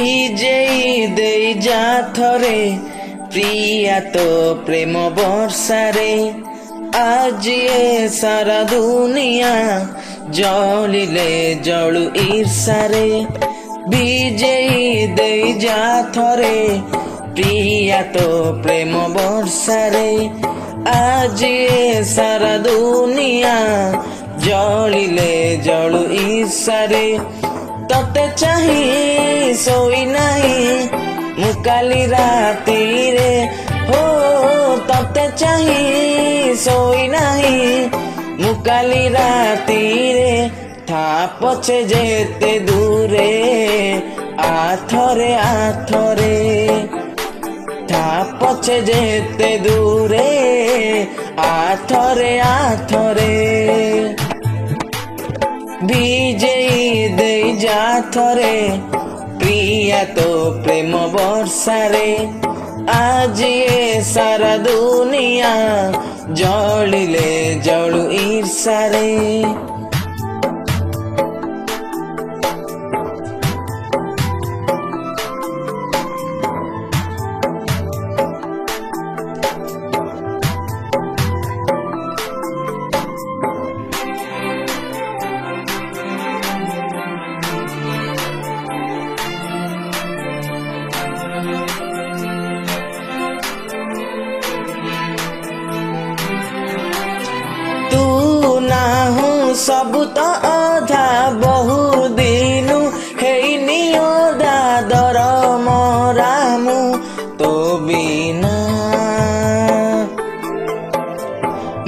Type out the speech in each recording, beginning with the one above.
ভিজেই দেই যা থরে প্রিয়া তো প্রেম বর্ষারে আজ এ সারা দুনিয়া জলিলে জলু ঈর্ষারে ভিজেই দেই যা থরে প্রিয়া তো প্রেম বর্ষারে আজ এ সারা দুনিয়া জলিলে জলু ঈর্ষারে ততে চাহি শোই নাহি ମୁଁ କାଲି ରାତିରେ ହୋ ତତେ ଚାହିଁ ଶୋଇ ନାହିଁ ମୁଁ କାଲି ରାତିରେ ଥା ପଛେ ଯେତେ ଦୂରେ ଆଥରେ ଆଥରେ ଥା ପଛେ ଯେତେ ଦୂରେ ଆଥରେ ଆଥରେ ଭିଜେଇ ଦେଇ ଯା ଥରେ প্রিয়া তো প্রেম বর্ষারে আজ এ সারা দুনিয়া জলিলে জলু ঈর্ষারে ସବୁ ତ ଅଧା ବହୁ ଦିନୁ ହେଇନି ଅଧା ଦର ମରା ମୁଁ ତୋ ବିନା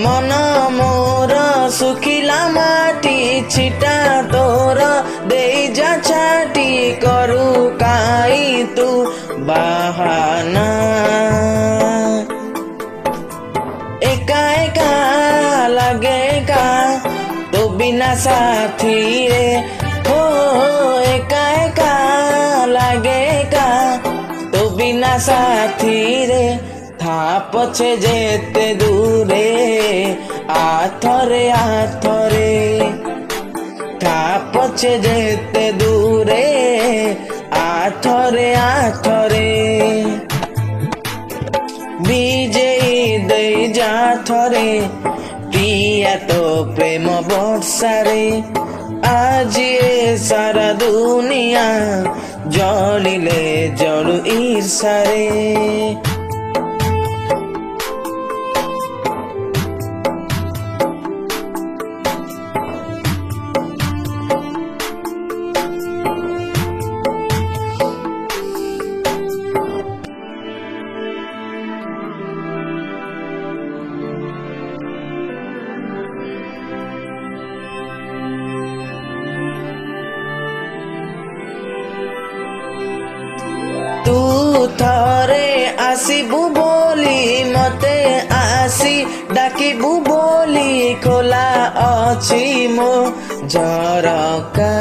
ମନ ମୋର ଶୁଖିଲା ମାଟି ଛିଟା ତୋର ଦେଇ ଯା ଛାଟି କରୁ କାଇ ତୁ ବାହାନା ଏକା ଏକା ଲାଗେ କା बिना साथी रे हो एका एका लागे का तो बिना साथी रे था पछे जेते दूरे आथरे आथरे था पछे जेते दूरे आथरे आथरे विजयी दे जा थरे প্রিয়া তো প্রেম বর্ষারে আজ এ সারা দুনিয়া জলিলে জলু ঈর্ষারে तू थरे आसीबु बोली मते आसी डाकिबु बोली खोला अछि मो झरका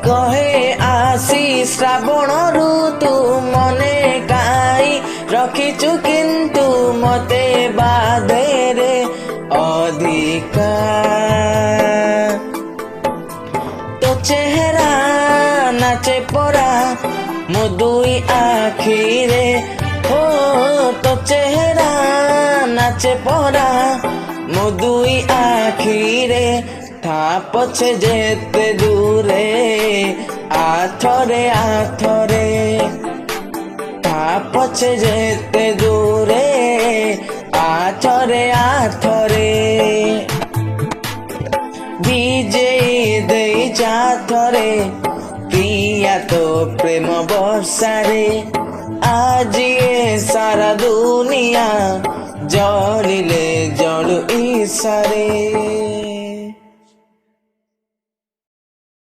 कहे आसी श्रावण ऋतु मने काई रखिचु किंतु मते बाधे रे अधिका तो चेहरा नाचे परा मो दुई आखिरे हो तो चेहरा नाचे परा मो दुई आखिरे था पछे जेते दूरे आथरे आथरे था पछे जेते दूरे आथरे आथरे ভিজেই দেই যা থরে প্রিয়া তো প্রেম বর্ষারে আজ এ সারা দুনিয়া জলিলে জলু ঈর্ষারে।